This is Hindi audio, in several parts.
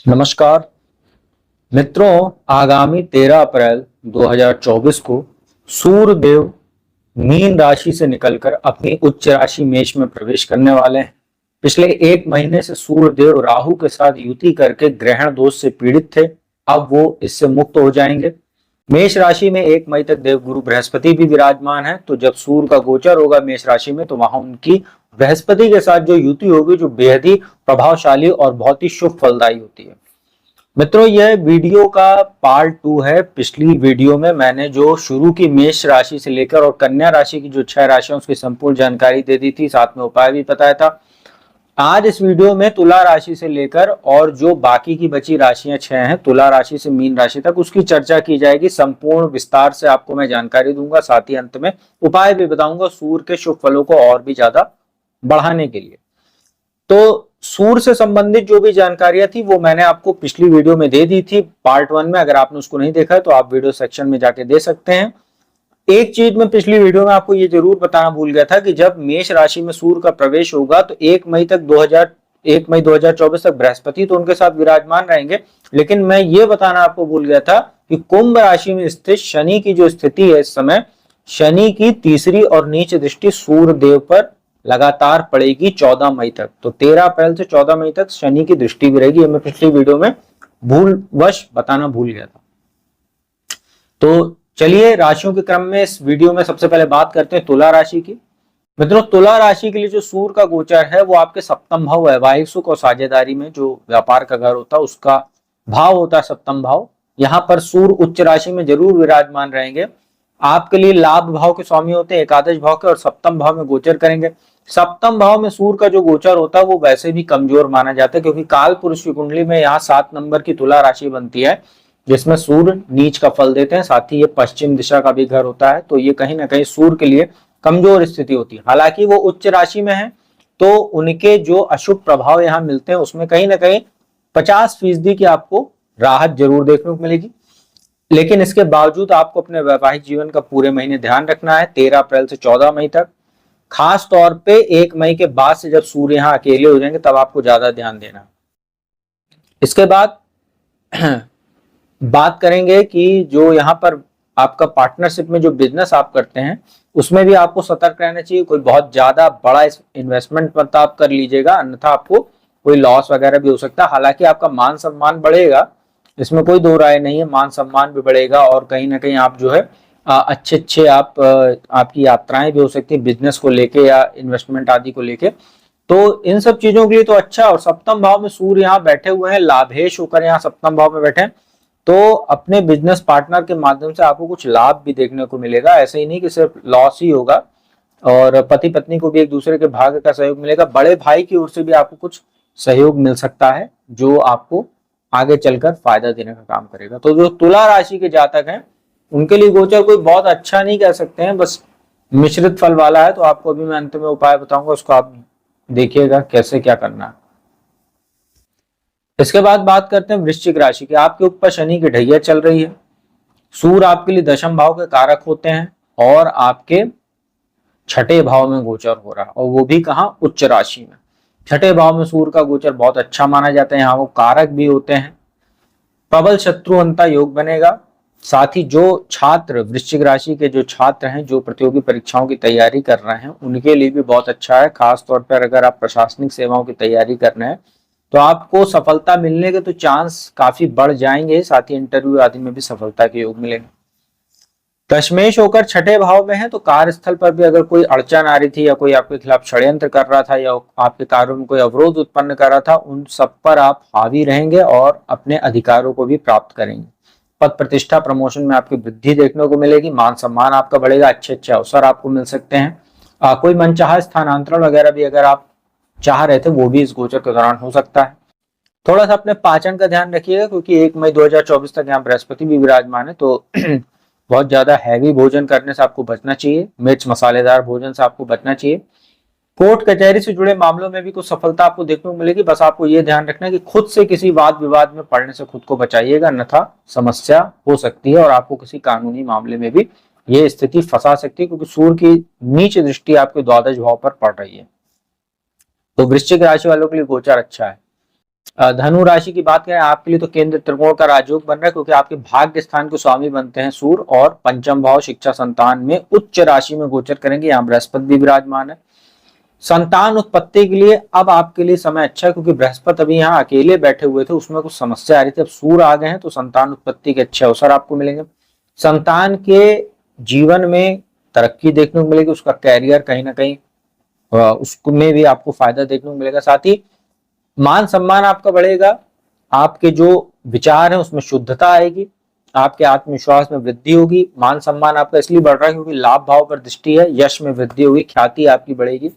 नमस्कार मित्रों, आगामी 13 अप्रैल 2024 को सूर्य देव मीन राशि से निकलकर अपनी उच्च राशि मेष में प्रवेश करने वाले हैं। पिछले एक महीने से सूर्य देव राहु के साथ युति करके ग्रहण दोष से पीड़ित थे। अब वो इससे मुक्त हो जाएंगे। मेष राशि में 1 मई तक देवगुरु बृहस्पति भी विराजमान है। तो जब सूर्य का गोचर होगा मेष राशि में, तो वहां उनकी बृहस्पति के साथ जो युति होगी, जो बेहद ही प्रभावशाली और बहुत ही शुभ फलदायी होती है। मित्रों, यह वीडियो का पार्ट 2 है। पिछली वीडियो में मैंने जो शुरू की मेष राशि से लेकर और कन्या राशि की जो 6 राशियां उसकी संपूर्ण जानकारी दे दी थी, साथ में उपाय भी बताया था। आज इस वीडियो में तुला राशि से लेकर और जो बाकी की बची राशियां 6 हैं, तुला राशि से मीन राशि तक, उसकी चर्चा की जाएगी। संपूर्ण विस्तार से आपको मैं जानकारी दूंगा, साथ ही अंत में उपाय भी बताऊंगा सूर्य के शुभ फलों को और भी ज्यादा बढ़ाने के लिए। तो सूर्य से संबंधित जो भी जानकारियां थी वो मैंने आपको पिछली वीडियो में दे दी थी पार्ट 1 में। अगर आपने उसको नहीं देखा है तो आप वीडियो सेक्शन में जाके दे सकते हैं। एक चीज मैं पिछली वीडियो में आपको ये जरूर बताना भूल गया था कि जब मेष राशि में सूर्य का प्रवेश होगा तो 1 मई 2024 तक बृहस्पति तो उनके साथ विराजमान रहेंगे। लेकिन मैं ये बताना आपको भूल गया था कि कुंभ राशि में स्थित शनि की जो स्थिति है, इस समय शनि की तीसरी और नीच दृष्टि सूर्य देव पर लगातार पड़ेगी 14 मई तक। तो 13 अप्रैल से 14 मई तक शनि की दृष्टि भी रहेगी। मैं पिछली वीडियो में भूलवश बताना भूल गया था। तो चलिए राशियों के क्रम में इस वीडियो में सबसे पहले बात करते हैं तुला राशि की। मित्रों, तुला राशि के लिए जो सूर्य का गोचर है वो आपके सप्तम भाव, वैवाहिक सुख और साझेदारी में जो व्यापार का घर होता है उसका भाव होता है सप्तम भाव। यहाँ पर सूर्य उच्च राशि में जरूर विराजमान रहेंगे। आपके लिए लाभ भाव के स्वामी होते हैं, एकादश भाव के, और सप्तम भाव में गोचर करेंगे। सप्तम भाव में सूर्य का जो गोचर होता है वो वैसे भी कमजोर माना जाता है, क्योंकि काल पुरुष की कुंडली में यहाँ 7 नंबर की तुला राशि बनती है, जिसमें सूर्य नीच का फल देते हैं। साथ ही ये पश्चिम दिशा का भी घर होता है, तो ये कहीं ना कहीं सूर्य के लिए कमजोर स्थिति होती है। हालांकि वो उच्च राशि में है तो उनके जो अशुभ प्रभाव यहाँ मिलते हैं उसमें कहीं ना कहीं 50% की आपको राहत जरूर देखने को मिलेगी। लेकिन इसके बावजूद आपको अपने वैवाहिक जीवन का पूरे महीने ध्यान रखना है, 13 अप्रैल से 14 मई तक। खास तौर पे 1 मई के बाद से जब सूर्य यहाँ अकेले हो जाएंगे तब आपको ज्यादा ध्यान देना। इसके बाद बात करेंगे कि जो यहाँ पर आपका पार्टनरशिप में जो बिजनेस आप करते हैं उसमें भी आपको सतर्क रहना चाहिए। कोई बहुत ज्यादा बड़ा इन्वेस्टमेंट मत आप कर लीजिएगा, अन्यथा आपको कोई लॉस वगैरह भी हो सकता है। हालांकि आपका मान सम्मान बढ़ेगा, इसमें कोई दो राय नहीं है, मान सम्मान भी बढ़ेगा और कहीं ना कहीं आप जो है अच्छे आपकी यात्राएं भी हो सकती है बिजनेस को लेके या इन्वेस्टमेंट आदि को लेके। तो इन सब चीजों के लिए तो अच्छा। और सप्तम भाव में सूर्य यहाँ बैठे हुए हैं, लाभेश होकर यहाँ सप्तम भाव में बैठे हैं, तो अपने बिजनेस पार्टनर के माध्यम से आपको कुछ लाभ भी देखने को मिलेगा। ऐसे ही नहीं कि सिर्फ लॉस ही होगा, और पति पत्नी को भी एक दूसरे के भाग्य का सहयोग मिलेगा। बड़े भाई की ओर से भी आपको कुछ सहयोग मिल सकता है जो आपको आगे चलकर फायदा देने का काम करेगा। तो जो तुला राशि के जातक हैं उनके लिए गोचर कोई बहुत अच्छा नहीं कह सकते हैं, बस मिश्रित फल वाला है। तो आपको अभी मैं अंत में उपाय बताऊंगा, उसको आप देखिएगा कैसे क्या करना है। इसके बाद बात करते हैं वृश्चिक राशि की। आपके ऊपर शनि की ढैया चल रही है। सूर्य आपके लिए दशम भाव के कारक होते हैं और आपके 6ठे भाव में गोचर हो रहा है, और वो भी कहाँ, उच्च राशि में। 6ठे भाव में सूर्य का गोचर बहुत अच्छा माना जाता है, यहाँ वो कारक भी होते हैं। प्रबल शत्रुअंता योग बनेगा। साथ ही जो छात्र, वृश्चिक राशि के जो छात्र हैं जो प्रतियोगी परीक्षाओं की तैयारी कर रहे हैं उनके लिए भी बहुत अच्छा है। खास तौर पर अगर आप प्रशासनिक सेवाओं की तैयारी कर रहे हैं तो आपको सफलता मिलने के तो चांस काफी बढ़ जाएंगे। साथ ही इंटरव्यू आदि में भी सफलता के योग मिलेंगे। दशमेश होकर 6ठे भाव में है, तो कार्यस्थल पर भी अगर कोई अड़चन आ रही थी या कोई आपके खिलाफ षड्यंत्र कर रहा था या आपके कार्यों में कोई अवरोध उत्पन्न कर रहा था, उन सब पर आप हावी रहेंगे और अपने अधिकारों को भी प्राप्त करेंगे। पद प्रतिष्ठा प्रमोशन में आपकी वृद्धि देखने को मिलेगी। मान सम्मान आपका बढ़ेगा, अच्छे अवसर आपको मिल सकते हैं। कोई मनचाहा स्थानांतरण वगैरह भी अगर आप चाह रहे थे वो भी इस गोचर के दौरान हो सकता है। थोड़ा सा अपने पाचन का ध्यान रखिएगा, क्योंकि 1 मई 2024 तक यहाँ बृहस्पति भी विराजमान है, तो बहुत ज्यादा हैवी भोजन करने से आपको बचना चाहिए। मिर्च मसालेदार भोजन से आपको बचना चाहिए। कोर्ट कचहरी से जुड़े मामलों में भी कुछ सफलता आपको देखने को मिलेगी। बस आपको ये ध्यान रखना है कि खुद से किसी वाद विवाद में पड़ने से खुद को बचाइएगा, अन्यथा समस्या हो सकती है और आपको किसी कानूनी मामले में भी ये स्थिति फंसा सकती है, क्योंकि सूर्य की नीच दृष्टि आपके द्वादश भाव पर पड़ रही है। तो वृश्चिक राशि वालों के लिए गोचर अच्छा है। धनु राशि की बात करें आपके लिए तो केंद्र त्रिकोण का राजयोग बन रहा है, क्योंकि आपके भाग्य स्थान के स्वामी बनते हैं सूर्य, और पंचम भाव शिक्षा संतान में उच्च राशि में गोचर करेंगे। यहाँ बृहस्पति भी विराजमान है। संतान उत्पत्ति के लिए अब आपके लिए समय अच्छा है, क्योंकि बृहस्पति अभी यहाँ अकेले बैठे हुए थे, उसमें कुछ समस्या आ रही थी, अब सूर्य आ गए हैं तो संतान उत्पत्ति के अच्छे अवसर आपको मिलेंगे। संतान के जीवन में तरक्की देखने को मिलेगी, उसका कैरियर कहीं ना कहीं उसमें भी आपको फायदा देखने को मिलेगा। साथ ही मान सम्मान आपका बढ़ेगा, आपके जो विचार हैं उसमें शुद्धता आएगी, आपके आत्मविश्वास में वृद्धि होगी। मान सम्मान आपका इसलिए बढ़ रहा है क्योंकि लाभ भाव पर दृष्टि है, यश में वृद्धि होगी, ख्याति आपकी बढ़ेगी।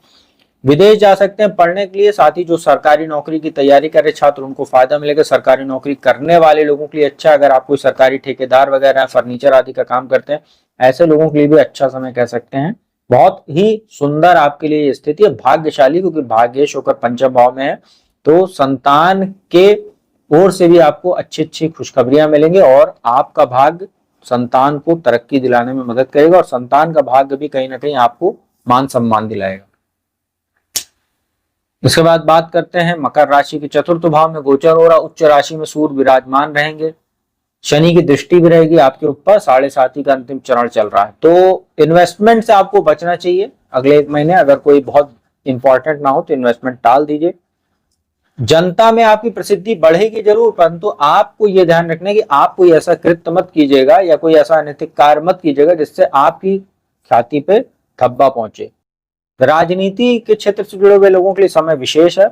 विदेश जा सकते हैं पढ़ने के लिए। साथ ही जो सरकारी नौकरी की तैयारी कर रहे छात्र उनको फायदा मिलेगा। सरकारी नौकरी करने वाले लोगों के लिए अच्छा, अगर आप कोई सरकारी ठेकेदार वगैरह फर्नीचर आदि का काम करते हैं, ऐसे लोगों के लिए भी अच्छा समय कह सकते हैं। बहुत ही सुंदर आपके लिए ये स्थिति है, भाग्यशाली, क्योंकि भाग्येश होकर पंचम भाव में है, तो संतान के ओर से भी आपको अच्छी अच्छी खुशखबरियां मिलेंगी, और आपका भाग्य संतान को तरक्की दिलाने में मदद करेगा, और संतान का भाग्य भी कहीं ना कहीं आपको मान सम्मान दिलाएगा। इसके बाद बात करते हैं मकर राशि के चतुर्थ भाव में गोचर हो रहा उच्च राशि में सूर्य विराजमान रहेंगे, शनि की दृष्टि भी रहेगी आपके ऊपर, 7.5 का अंतिम चरण चल रहा है। तो इन्वेस्टमेंट से आपको बचना चाहिए अगले 1 महीने, अगर कोई बहुत इंपॉर्टेंट ना हो तो इन्वेस्टमेंट टाल दीजिए। जनता में आपकी प्रसिद्धि बढ़ेगी जरूर, परंतु आपको यह ध्यान रखना है कि आप कोई ऐसा कृत्य मत कीजिएगा या कोई ऐसा अनैतिक कार्य मत कीजिएगा जिससे आपकी ख्याति पे धब्बा पहुंचे। राजनीति के क्षेत्र से जुड़े हुए लोगों के लिए समय विशेष है।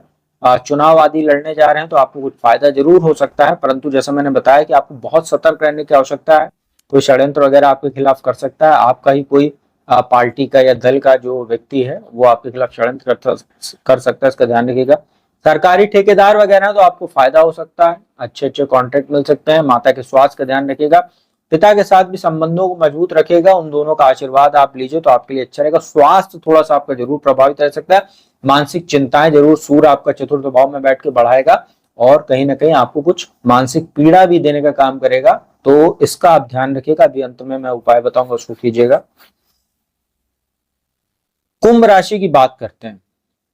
चुनाव आदि लड़ने जा रहे हैं तो आपको कुछ फायदा जरूर हो सकता है, परंतु जैसा मैंने बताया कि आपको बहुत सतर्क रहने की आवश्यकता है। कोई षड्यंत्र वगैरह आपके खिलाफ कर सकता है, आपका ही कोई पार्टी का या दल का जो व्यक्ति है वो आपके खिलाफ षड्यंत्र कर सकता है, इसका ध्यान रखिएगा। सरकारी ठेकेदार वगैरह तो आपको फायदा हो सकता है, अच्छे अच्छे कॉन्ट्रैक्ट मिल सकते हैं। माता के स्वास्थ्य का ध्यान रखिएगा, पिता के साथ भी संबंधों को मजबूत रखिएगा, उन दोनों का आशीर्वाद आप लीजिए तो आपके लिए अच्छा रहेगा। स्वास्थ्य थोड़ा सा आपका जरूर प्रभावित रह सकता है, मानसिक चिंताएं जरूर सूर्य आपका चतुर्थ भाव में बैठ के बढ़ाएगा, और कहीं ना कहीं आपको कुछ मानसिक पीड़ा भी देने का काम करेगा, तो इसका आप ध्यान रखिएगा। अभी अंत में मैं उपाय बताऊंगा, उसको कीजिएगा। कुंभ राशि की बात करते हैं।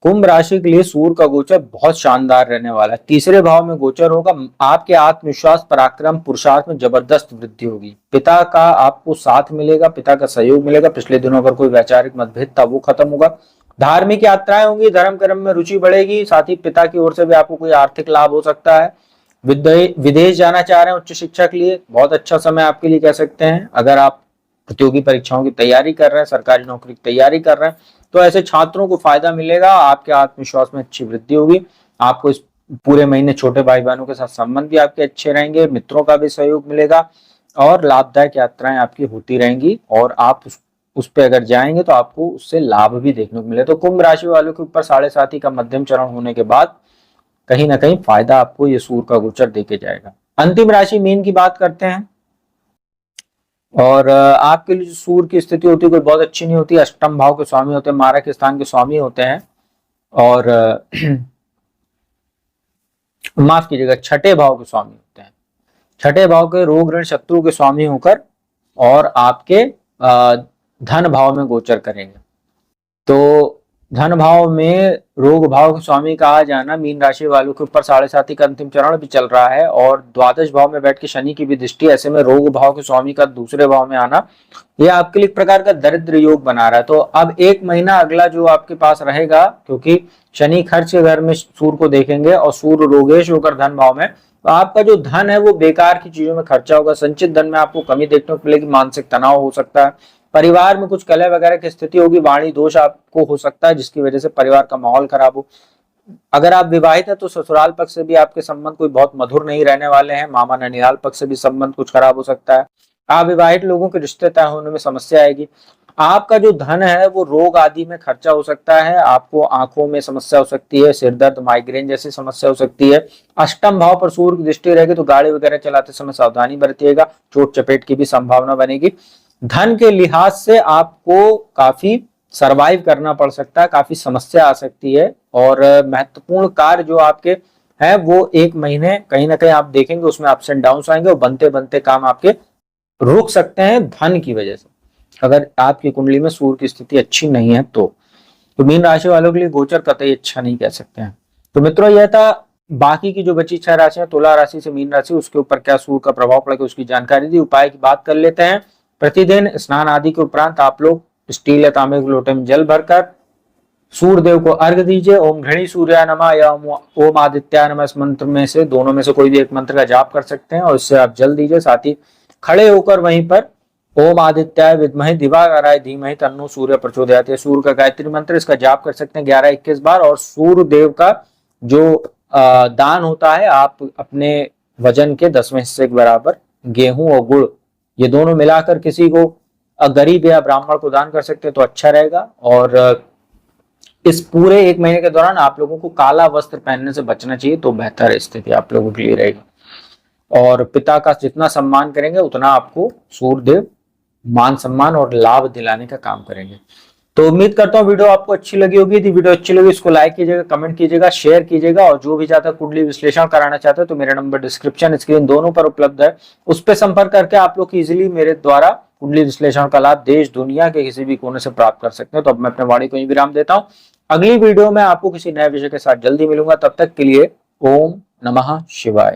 कुंभ राशि के लिए सूर्य का गोचर बहुत शानदार रहने वाला है, तीसरे भाव में गोचर होगा। आपके आत्मविश्वास पराक्रम पुरुषार्थ में जबरदस्त वृद्धि होगी, पिता का आपको साथ मिलेगा, पिता का सहयोग मिलेगा। पिछले दिनों अगर कोई वैचारिक मतभेद था वो खत्म होगा। धार्मिक यात्राएं होंगी, धर्म कर्म में रुचि बढ़ेगी, साथ ही पिता की ओर से भी आपको कोई आर्थिक लाभ हो सकता है। विदेश जाना चाह रहे हैं उच्च शिक्षा के लिए, बहुत अच्छा समय आपके लिए कह सकते हैं। अगर आप प्रतियोगी परीक्षाओं की तैयारी कर रहे हैं, सरकारी नौकरी की तैयारी कर रहे हैं, तो ऐसे छात्रों को फायदा मिलेगा। आपके आत्मविश्वास में अच्छी वृद्धि होगी। आपको इस पूरे महीने छोटे भाई बहनों के साथ संबंध भी आपके अच्छे रहेंगे, मित्रों का भी सहयोग मिलेगा, और लाभदायक यात्राएं आपकी होती रहेंगी, और आप उस पे अगर जाएंगे तो आपको उससे लाभ भी देखने को मिले। तो कुंभ राशि वालों के ऊपर 7.5 का मध्यम चरण होने के बाद कहीं ना कहीं फायदा आपको ये सूर्य का गोचर देके जाएगा। अंतिम राशि मीन की बात करते हैं, और आपके लिए जो सूर्य की स्थिति होती है कोई बहुत अच्छी नहीं होती। अष्टम भाव के स्वामी होते हैं, मारक स्थान के स्वामी होते हैं, और माफ कीजिएगा छठे भाव के स्वामी होते हैं। छठे भाव के रोग ऋण शत्रु के स्वामी होकर और आपके धन भाव में गोचर करेंगे। तो धन भाव में रोग भाव के स्वामी का आ जाना मीन राशि वालों के ऊपर 7.5 का अंतिम चरण भी चल रहा है, और द्वादश भाव में बैठ के शनि की भी दृष्टि, ऐसे में रोग भाव के स्वामी का दूसरे भाव में आना ये आपके लिए एक प्रकार का दरिद्र योग बना रहा है। तो अब 1 महीना अगला जो आपके पास रहेगा, क्योंकि शनि खर्च के घर में सूर्य को देखेंगे और सूर्य रोगेश होकर धन भाव में, तो आपका जो धन है वो बेकार की चीजों में खर्चा होगा। संचित धन में आपको कमी देखने को मिलेगी, मानसिक तनाव हो सकता है, परिवार में कुछ कलह वगैरह की स्थिति होगी, वाणी दोष आपको हो सकता है जिसकी वजह से परिवार का माहौल खराब हो। अगर आप विवाहित हैं तो ससुराल पक्ष से भी आपके संबंध कोई बहुत मधुर नहीं रहने वाले हैं, मामा ननिहाल पक्ष से भी संबंध कुछ खराब हो सकता है। अविवाहित लोगों के रिश्ते तय होने में समस्या आएगी। आपका जो धन है वो रोग आदि में खर्चा हो सकता है, आपको आंखों में समस्या हो सकती है, सिर दर्द माइग्रेन जैसी समस्या हो सकती है। अष्टम भाव पर सूर्य की दृष्टि रहेगी तो गाड़ी वगैरह चलाते समय सावधानी बरतिएगा, चोट चपेट की भी संभावना बनेगी। धन के लिहाज से आपको काफी सरवाइव करना पड़ सकता है, काफी समस्या आ सकती है, और महत्वपूर्ण कार्य जो आपके है वो 1 महीने कहीं ना कहीं आप देखेंगे उसमें अप्स एंड डाउन आएंगे, और बनते बनते काम आपके रुक सकते हैं धन की वजह से, अगर आपकी कुंडली में सूर्य की स्थिति अच्छी नहीं है तो मीन राशि वालों के लिए गोचर कतई अच्छा नहीं कह सकते हैं। तो मित्रों यह था बाकी की जो बची 6 राशियां, तुला राशि से मीन राशि, उसके ऊपर क्या सूर्य का प्रभाव पड़ेगा उसकी जानकारी दी। उपाय की बात कर लेते हैं। प्रतिदिन स्नान आदि के उपरांत आप लोग स्टील या तांबे के लोटे में जल भरकर सूर्य देव को अर्घ दीजिए। ओम घृणी सूर्याय नमः या ओम आदित्याय नमः, इस मंत्र में से दोनों में से कोई भी एक मंत्र का जाप कर सकते हैं और इससे आप जल दीजिए। साथ ही खड़े होकर वहीं पर ओम आदित्याय विद्महे दिवाकराय धीमहि तन्नो सूर्य प्रचोदयात्, सूर्य का गायत्री मंत्र, इसका जाप कर सकते हैं 11-21 बार। और सूर्य देव का जो दान होता है, आप अपने वजन के 10वें हिस्से के बराबर गेहूं और गुड़ ये दोनों मिलाकर किसी को गरीब या ब्राह्मण को दान कर सकते हैं तो अच्छा रहेगा। और इस पूरे 1 महीने के दौरान आप लोगों को काला वस्त्र पहनने से बचना चाहिए, तो बेहतर स्थिति आप लोगों के लिए रहेगी। और पिता का जितना सम्मान करेंगे उतना आपको सूर्यदेव मान सम्मान और लाभ दिलाने का काम करेंगे। तो उम्मीद करता हूँ वीडियो आपको अच्छी लगी होगी। यदि वीडियो अच्छी लगी इसको लाइक कीजिएगा, कमेंट कीजिएगा, शेयर कीजिएगा। और जो भी चाहता है कुंडली विश्लेषण कराना चाहते हैं तो मेरा नंबर डिस्क्रिप्शन स्क्रीन दोनों पर उपलब्ध है, उस पर संपर्क करके आप लोग इजिली मेरे द्वारा कुंडली विश्लेषण का लाभ देश दुनिया के किसी भी कोने से प्राप्त कर सकते हैं। तो अब मैं अपने वाणी को यहीं विराम देता हूँ। अगली वीडियो में आपको किसी नए विषय के साथ जल्दी मिलूंगा। तब तक के लिए ओम नमः शिवाय।